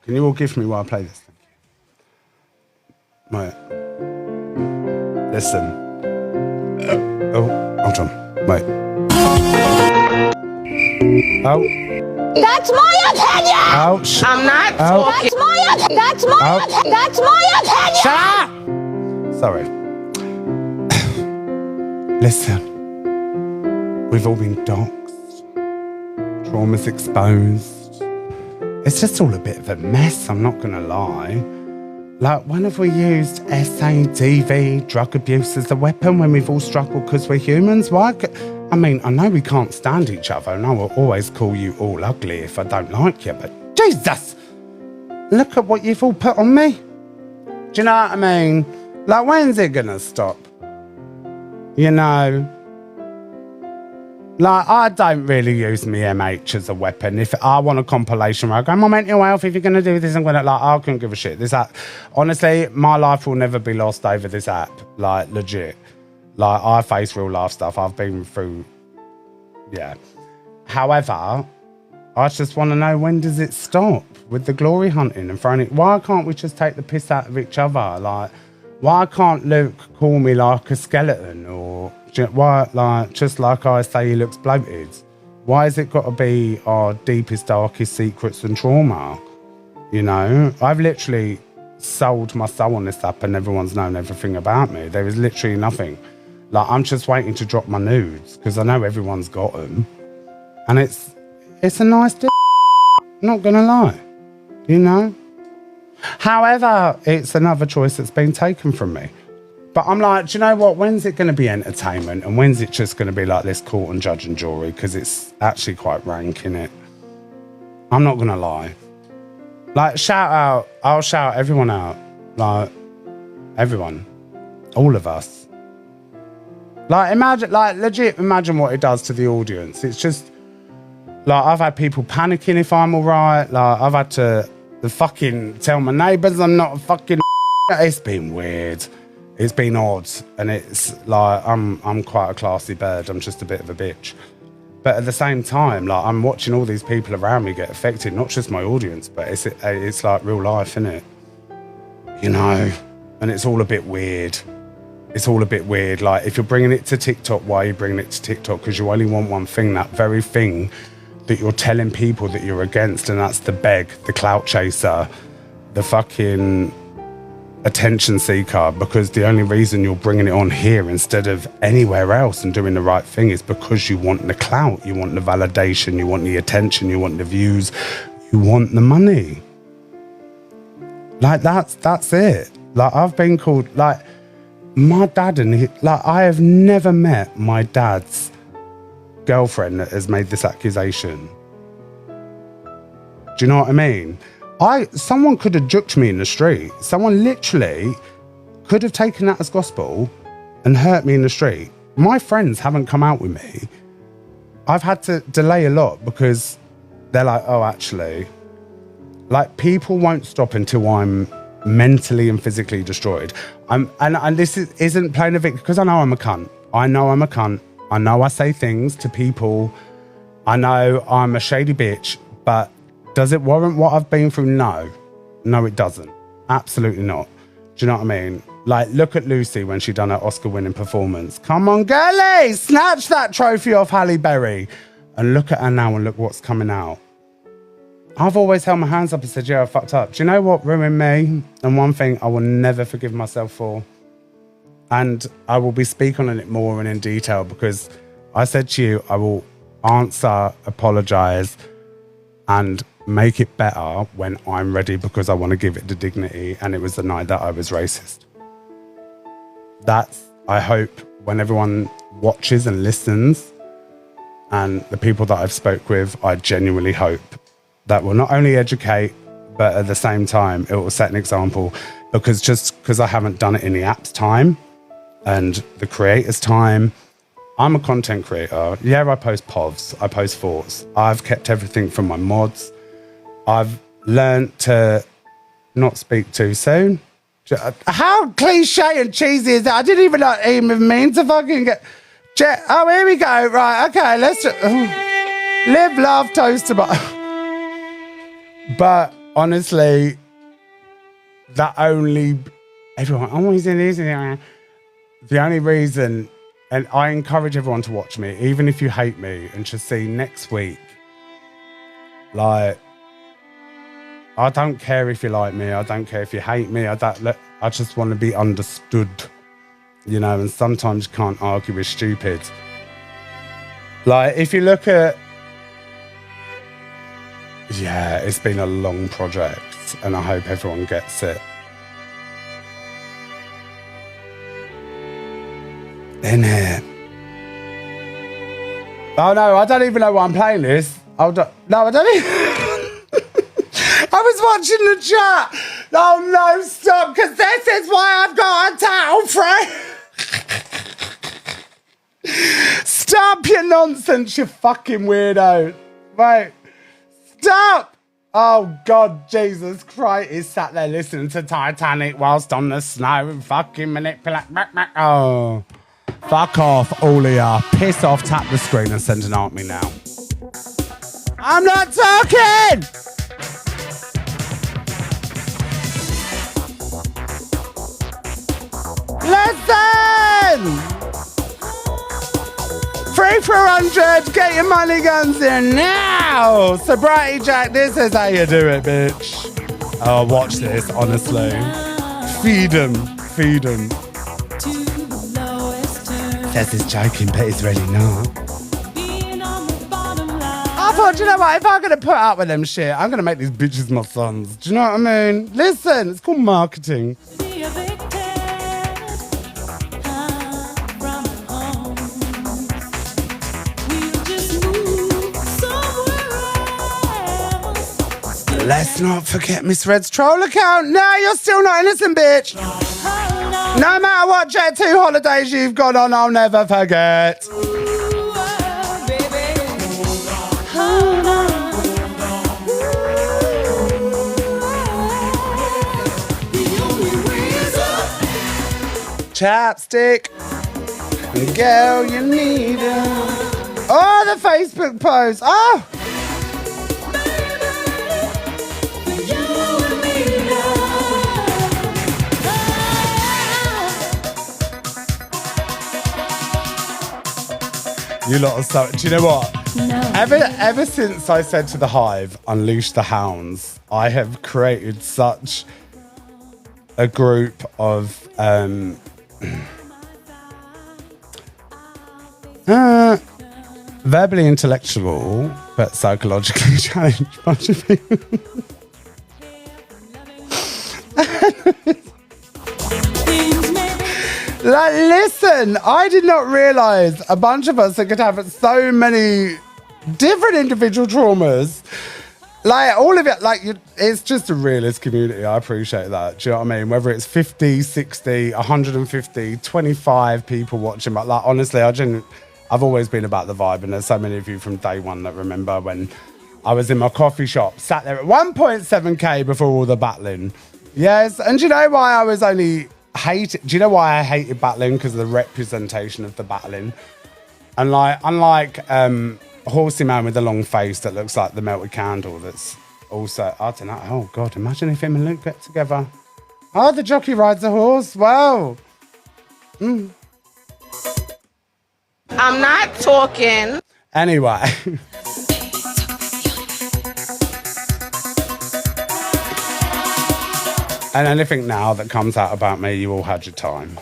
Can you all give me while I play this? Right. Listen. Oh, hold on. Wait. Oh. That's my opinion! Oh, I'm not talking. That's my opinion! Shut up! Sorry. Listen. We've all been doxxed. Trauma's exposed. It's just all a bit of a mess, I'm not gonna lie. Like, when have we used SADV, drug abuse as a weapon when we've all struggled because we're humans? Why? I mean, I know we can't stand each other and I will always call you all ugly if I don't like you, but Jesus! Look at what you've all put on me. Do you know what I mean? Like, when's it gonna stop? You know? Like, I don't really use me MH as a weapon. If I want a compilation where I go, my mental health, if you're going to do this, I'm going to, like, I couldn't give a shit. This app, honestly, my life will never be lost over this app. Like, legit. Like, I face real life stuff. I've been through, yeah. However, I just want to know, when does it stop with the glory hunting and throwing it? Why can't we just take the piss out of each other? Like, why can't Luke call me like a skeleton, or why, like, just like I say he looks bloated? Why has it got to be our deepest, darkest secrets and trauma? You know, I've literally sold my soul on this app and everyone's known everything about me. There is literally nothing. Like, I'm just waiting to drop my nudes because I know everyone's got them. And it's a nice not gonna lie, you know? However, it's another choice that's been taken from me. But I'm like, do you know what? When's it going to be entertainment? And when's it just going to be like this court and judge and jury? Because it's actually quite rank, innit? I'm not going to lie. Like, shout out. I'll shout everyone out. Like, everyone. All of us. Like, imagine, like, legit imagine what it does to the audience. It's just, like, I've had people panicking if I'm all right. Like, I've had to fucking tell my neighbours I'm not a fucking... It's been weird. It's been odd, and it's like I'm quite a classy bird. I'm just a bit of a bitch, but at the same time, like, I'm watching all these people around me get affected. Not just my audience, but it's like real life, isn't it? You know, and it's all a bit weird. It's all a bit weird. Like, if you're bringing it to TikTok, why are you bringing it to TikTok? Because you only want one thing, that very thing that you're telling people that you're against, and that's the beg, the clout chaser, the fucking attention seeker, because the only reason you're bringing it on here instead of anywhere else and doing the right thing is because you want the clout, you want the validation, you want the attention, you want the views, you want the money. Like, that's it. Like, I've been called, like, my dad and like, I have never met my dad's girlfriend that has made this accusation. Do you know what I mean? Someone could have juked me in the street. Someone literally could have taken that as gospel and hurt me in the street. My friends haven't come out with me. I've had to delay a lot because they're like, oh, actually, like, people won't stop until I'm mentally and physically destroyed. And this isn't playing a victim, because I know I'm a cunt. I know I'm a cunt. I know I say things to people. I know I'm a shady bitch, but does it warrant what I've been through? No. No, it doesn't. Absolutely not. Do you know what I mean? Like, look at Lucy when she done her Oscar-winning performance. Come on, girlie! Snatch that trophy off Halle Berry. And look at her now and look what's coming out. I've always held my hands up and said, yeah, I fucked up. Do you know what ruined me? And one thing I will never forgive myself for. And I will be speaking on it more and in detail, because I said to you, I will answer, apologise, and make it better when I'm ready, because I want to give it the dignity. And it was the night that I was racist. That's, I hope, when everyone watches and listens, and the people that I've spoke with, I genuinely hope that will not only educate, but at the same time, it will set an example. Because just because I haven't done it in the app's time and the creator's time, I'm a content creator. Yeah, I post POVs, I post thoughts. I've kept everything from my mods. I've learned to not speak too soon. How cliche and cheesy is that? I didn't even mean to fucking get... Oh, here we go. Right, okay, let's just... live, love, toast to... But honestly, everyone, oh, he's in this. The only reason, and I encourage everyone to watch me, even if you hate me, and to see next week, like, I don't care if you like me. I don't care if you hate me. I just want to be understood, you know, and sometimes you can't argue with stupid. Like, if you look at, yeah, it's been a long project, and I hope everyone gets it. In here. Oh no, I don't even know why I'm playing this. No, I don't even. I was watching the chat. Oh no, stop, because this is why I've got a title frame. Stop your nonsense, you fucking weirdo. Right. Stop. Oh God, Jesus Christ. He's sat there listening to Titanic whilst on the snow and fucking manipulate. Oh. Fuck off, all of ya. Piss off, tap the screen and send an army now. I'm not talking! Listen! 3 for 100, get your money guns in now! So, Bratty Jack, this is how you do it, bitch. Oh, watch this, honestly. Feed him. Says he's joking, but he's really not. I thought, you know what, if I'm going to put up with them shit, I'm going to make these bitches my sons. Do you know what I mean? Listen, it's called marketing. Let's not forget Miss Red's troll account. No, you're still not innocent, bitch. No matter what Jet 2 holidays you've gone on, I'll never forget. Chapstick. Girl, you need it. Oh, the Facebook post. Oh. You lot are so... Do you know what? No. Ever since I said to the Hive, unleash the hounds, I have created such a group of verbally intellectual but psychologically challenged bunch of people. Like, listen, I did not realise a bunch of us could have so many different individual traumas. Like, all of it, like, it's just a realist community. I appreciate that. Do you know what I mean? Whether it's 50, 60, 150, 25 people watching. But, like, honestly, I've always been about the vibe. And there's so many of you from day one that remember when I was in my coffee shop, sat there at 1.7K before all the battling. Yes, and do you know why I was only... Do you know why I hated battling? Because of the representation of the battling. And like, unlike Horsey Man with the long face that looks like the melted candle, that's also, I don't know, oh God, imagine if him and Luke get together. Oh, the jockey rides a horse, wow. I'm not talking. Anyway. And anything now that comes out about me, you all had your time.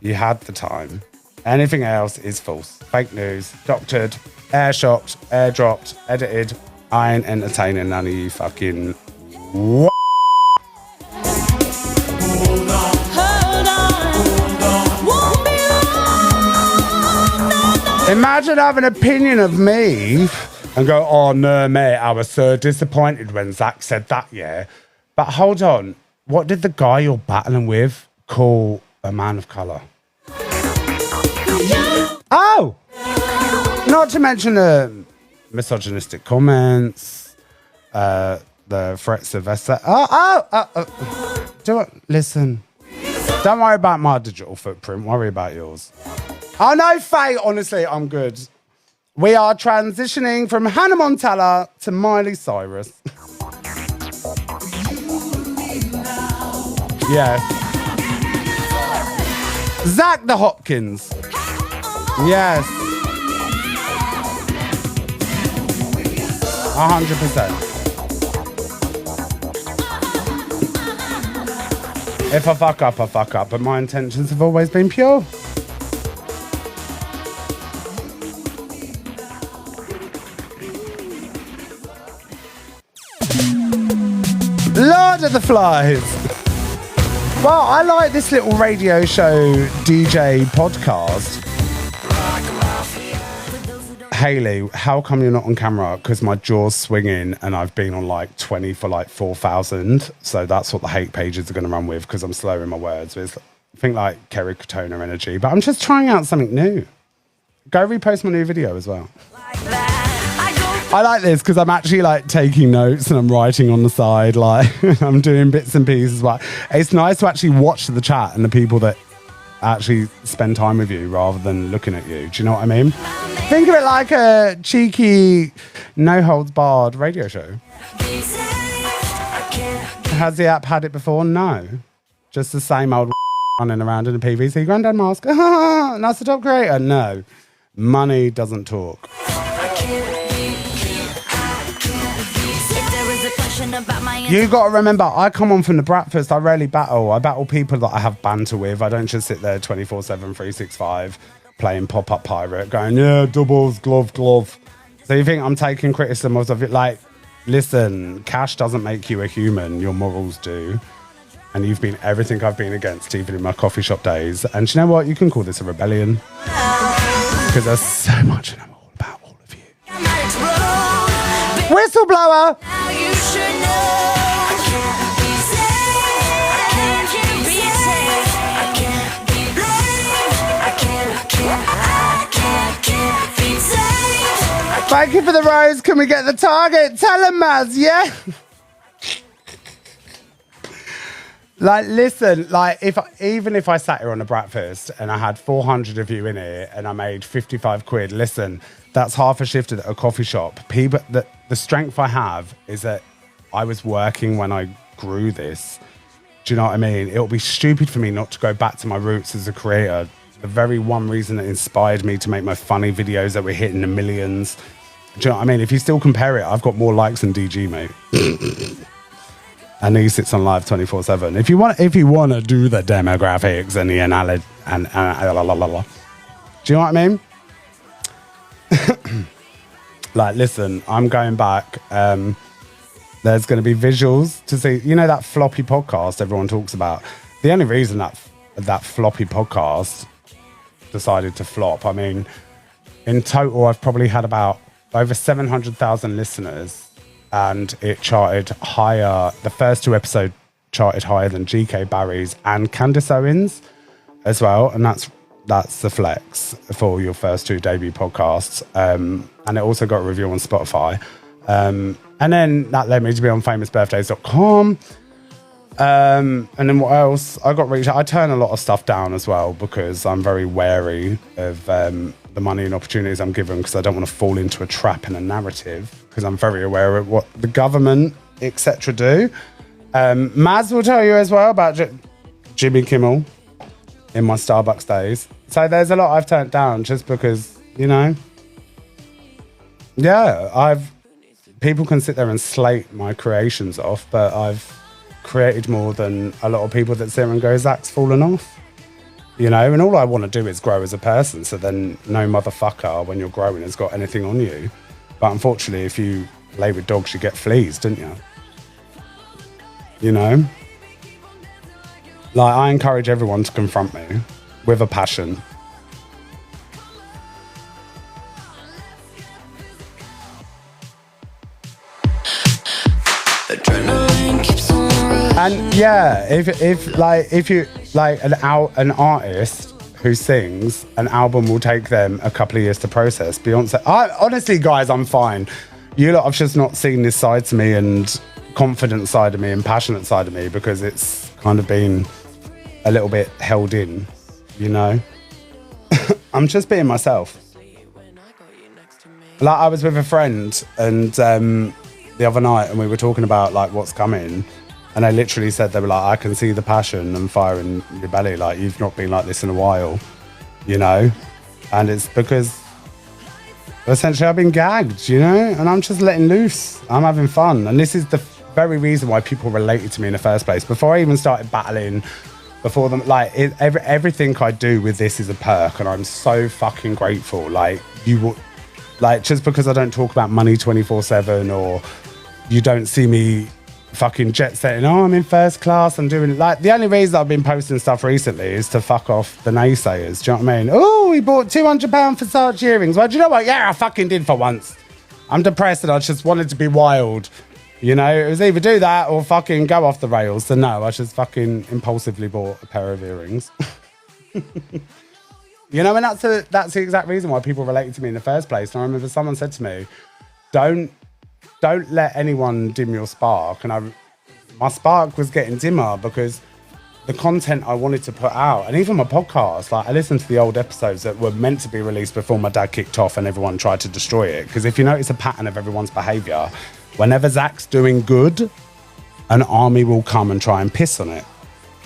You had the time. Anything else is false. Fake news, doctored, air-shocked, air-dropped, edited. I ain't entertaining none of you fucking... Imagine having an opinion of me and go, oh, no, mate, I was so disappointed when Zac said that, yeah. But hold on. What did the guy you're battling with call a man of colour? Oh! Not to mention the misogynistic comments, the threats of listen. Don't worry about my digital footprint. Worry about yours. Oh, no, Faye. Honestly, I'm good. We are transitioning from Hannah Montana to Miley Cyrus. Yes. Zac the Hopkins. Yes. 100%. If I fuck up, I fuck up, but my intentions have always been pure. Lord of the Flies. Well, I like this little radio show DJ podcast. Hayley, how come you're not on camera? Because my jaw's swinging and I've been on like 20 for like 4,000. So that's what the hate pages are going to run with because I'm slurring my words. It's, I think like Kerry Katona energy, but I'm just trying out something new. Go repost my new video as well. I like this because I'm actually like taking notes and I'm writing on the side, like I'm doing bits and pieces. Like it's nice to actually watch the chat and the people that actually spend time with you rather than looking at you. Do you know what I mean? Think of it like a cheeky, no holds barred radio show. Has the app had it before? No. Just the same old running around in a PVC granddad mask. That's the top creator. No. Money doesn't talk. You got to remember, I come on from the breakfast. I rarely battle. I battle people that I have banter with. I don't just sit there 24/7, 365 playing pop-up pirate going, yeah, doubles, glove. So you think I'm taking criticism of it? Like, listen, cash doesn't make you a human. Your morals do. And you've been everything I've been against, even in my coffee shop days. And you know what? You can call this a rebellion. Because there's so much I know all about all of you. Whistleblower! Thank you for the rose. Can we get the target? Tell him, Maz, yeah? Like, listen, like, even if I sat here on a breakfast and I had 400 of you in here and I made 55 quid, listen, that's half a shift at a coffee shop. People, the strength I have is that I was working when I grew this. Do you know what I mean? It would be stupid for me not to go back to my roots as a creator. The very one reason that inspired me to make my funny videos that were hitting the millions. Do you know what I mean? If you still compare it, I've got more likes than DG, mate. And he sits on live 24/7. If you want to do the demographics and the analysis and do you know what I mean? Like, listen, I'm going back. There's going to be visuals to see. You know that floppy podcast everyone talks about? The only reason that floppy podcast decided to flop, I mean, in total, I've probably had about over 700,000 listeners, and it charted higher. The first two episodes charted higher than GK Barry's and Candice Owens as well, and that's the flex for your first two debut podcasts. And it also got a review on Spotify. And then that led me to be on famousbirthdays.com. And then what else? I got reached out. I turn a lot of stuff down as well because I'm very wary of the money and opportunities I'm given, because I don't want to fall into a trap and a narrative, because I'm very aware of what the government, etc. do. Maz will tell you as well about Jimmy Kimmel in my Starbucks days. So there's a lot I've turned down just because, you know, yeah, people can sit there and slate my creations off, but I've created more than a lot of people that sit there and go, Zac's fallen off. You know, and all I want to do is grow as a person, so then no motherfucker when you're growing has got anything on you. But unfortunately, if you lay with dogs, you get fleas, don't you? You know? Like, I encourage everyone to confront me with a passion. And yeah, if you like an artist who sings, an album will take them a couple of years to process. Beyonce, honestly, guys, I'm fine. You lot have just not seen this side to me, and confident side of me, and passionate side of me, because it's kind of been a little bit held in, you know. I'm just being myself. Like, I was with a friend and the other night, and we were talking about like what's coming. And they literally said, they were like, I can see the passion and fire in your belly. Like, you've not been like this in a while, you know? And it's because essentially I've been gagged, you know? And I'm just letting loose. I'm having fun. And this is the very reason why people related to me in the first place. Before I even started battling, before them, like, everything I do with this is a perk. And I'm so fucking grateful. Like, you will, like, just because I don't talk about money 24/7, or you don't see me fucking jet setting, oh, I'm in first class, I'm doing it. Like, the only reason I've been posting stuff recently is to fuck off the naysayers. Do you know what I mean? Oh, he bought £200 Versace earrings. Well, do you know what? Yeah, I fucking did for once. I'm depressed and I just wanted to be wild. You know, it was either do that or fucking go off the rails. So no, I just fucking impulsively bought a pair of earrings. You know, and that's the exact reason why people related to me in the first place. And I remember someone said to me, don't let anyone dim your spark. And my spark was getting dimmer because the content I wanted to put out, and even my podcast, like, I listened to the old episodes that were meant to be released before my dad kicked off and everyone tried to destroy it. Because if you notice a pattern of everyone's behaviour, whenever Zac's doing good, an army will come and try and piss on it.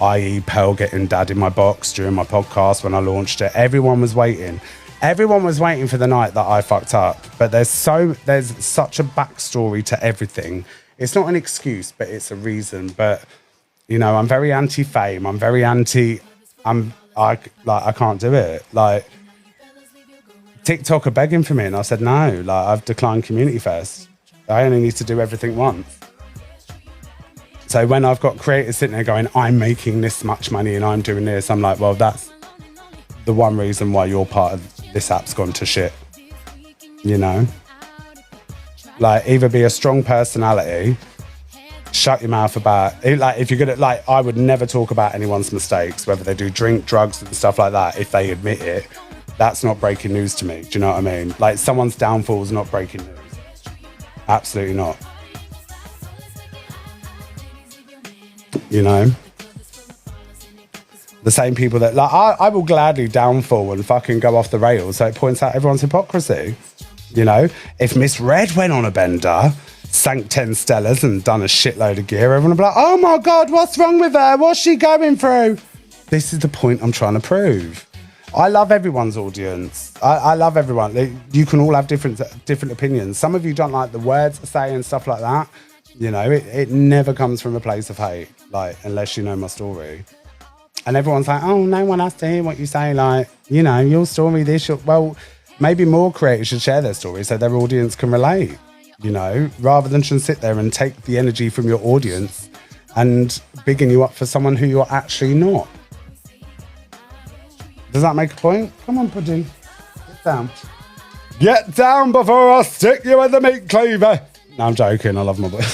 I.e. Pearl getting dad in my box during my podcast when I launched it. Everyone was waiting. Everyone was waiting for the night that I fucked up. But there's such a backstory to everything. It's not an excuse, but it's a reason. But, you know, I'm very anti-fame. I'm very anti... I can't do it. Like, TikTok are begging for me, and I said no. Like, I've declined Community Fest. I only need to do everything once. So when I've got creators sitting there going, I'm making this much money and I'm doing this, I'm like, well, that's the one reason why your part of this app's gone to shit. You know? Like, either be a strong personality, shut your mouth about it. Like, if you're good at, like, I would never talk about anyone's mistakes, whether they do drink, drugs and stuff like that. If they admit it, that's not breaking news to me. Do you know what I mean? Like, someone's downfall is not breaking news. Absolutely not. You know? The same people that, like, I will gladly downfall and fucking go off the rails, so it points out everyone's hypocrisy. You know? If Miss Red went on a bender, sank 10 Stellas and done a shitload of gear, everyone would be like, oh my God, what's wrong with her? What's she going through? This is the point I'm trying to prove. I love everyone's audience. I love everyone. You can all have different opinions. Some of you don't like the words I say and stuff like that. You know, it never comes from a place of hate, like, unless you know my story. And everyone's like, oh, no one has to hear what you say. Like, you know, your story, well, maybe more creators should share their story so their audience can relate, you know, rather than just sit there and take the energy from your audience and bigging you up for someone who you're actually not. Does that make a point? Come on, Pudding. Get down. Get down before I stick you with the meat cleaver. No, I'm joking. I love my boy. Do you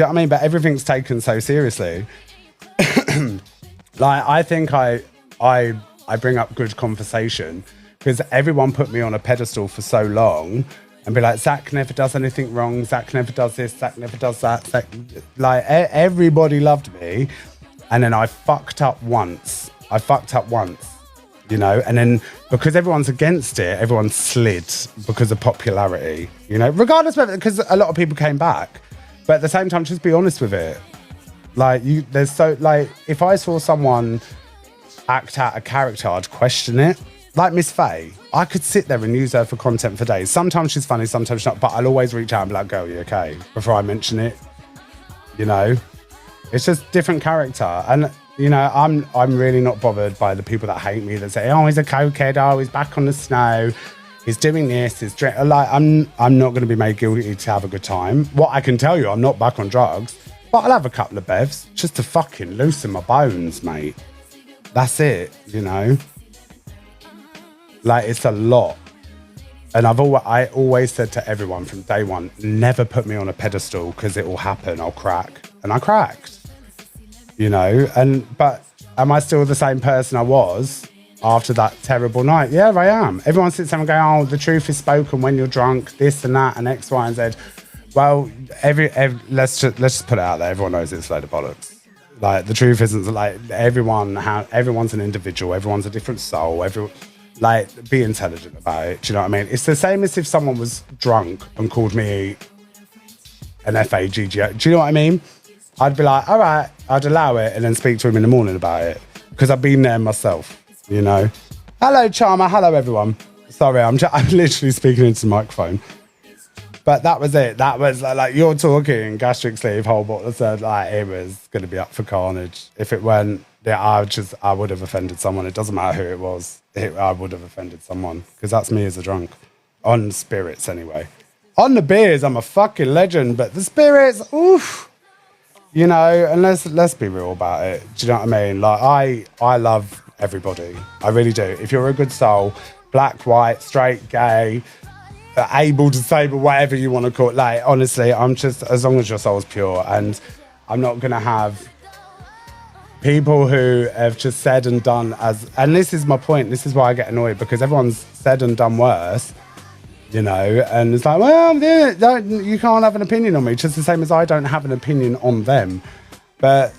know what I mean? But everything's taken so seriously. Like, I think I bring up good conversation because everyone put me on a pedestal for so long and be like, Zac never does anything wrong. Zac never does this. Zac never does that. Like, everybody loved me. And then I fucked up once. You know, and then because everyone's against it, everyone slid because of popularity, you know, regardless of it, because a lot of people came back. But at the same time, just be honest with it. Like, if I saw someone act out a character, I'd question it. Like Miss Faye, I could sit there and use her for content for days. Sometimes she's funny, sometimes she's not, but I'll always reach out and be like, girl, you okay? Before I mention it, you know, it's just different character. And, you know, I'm really not bothered by the people that hate me, that say, oh, he's a cokehead, oh, he's back on the snow, he's doing this, he's like, I'm not going to be made guilty to have a good time. What I can tell you, I'm not back on drugs, but I'll have a couple of bevs just to fucking loosen my bones, mate. That's it, you know. Like, it's a lot. And I always said to everyone from day one, never put me on a pedestal because it will happen, I'll crack. And I cracked. You know, but am I still the same person I was after that terrible night? Yeah, I am. Everyone sits there and goes, oh, the truth is spoken when you're drunk, this and that, and X, Y, and Z. Well, let's just put it out there. Everyone knows it's a load of bollocks. Like, the truth isn't, like, everyone's an individual. Everyone's a different soul. Like, be intelligent about it. Do you know what I mean? It's the same as if someone was drunk and called me an FAGG. Do you know what I mean? I'd be like, all right, I'd allow it and then speak to him in the morning about it because I've been there myself, you know. Hello, Charmer. Hello, everyone. Sorry, I'm literally speaking into the microphone. But that was it. That was like you're talking gastric sleeve, whole bottle of said like it was going to be up for carnage. If it weren't, yeah, I would have offended someone. It doesn't matter who it was. I would have offended someone because that's me as a drunk. On spirits, anyway. On the beers, I'm a fucking legend. But the spirits, oof. You know, and let's be real about it. Do you know what I mean? Like I love everybody. I really do. If you're a good soul, black, white, straight, gay, able, disabled, whatever you want to call it. Like, honestly, I'm just, as long as your soul's pure, and I'm not going to have people who have just said and done and this is my point. This is why I get annoyed, because everyone's said and done worse, you know, and it's like, well, you can't have an opinion on me, just the same as I don't have an opinion on them. But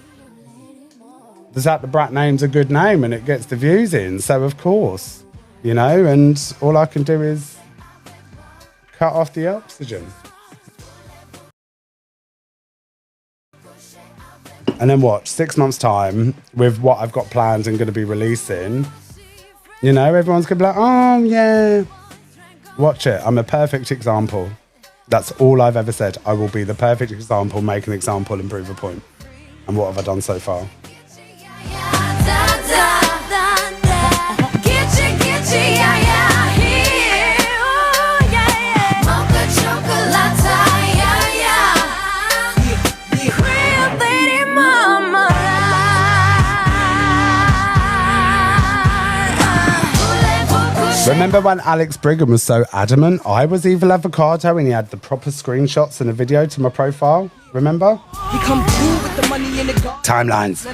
the Zac DaBrat name's a good name and it gets the views in, so of course, you know, and all I can do is cut off the oxygen. And then watch, 6 months' time, with what I've got planned and going to be releasing, you know, everyone's going to be like, oh, yeah. Watch it. I'm a perfect example. That's all I've ever said. I will be the perfect example, make an example, and prove a point. And what have I done so far? Remember when Alex Brigham was so adamant I was evil avocado and he had the proper screenshots and a video to my profile? Remember? Timelines.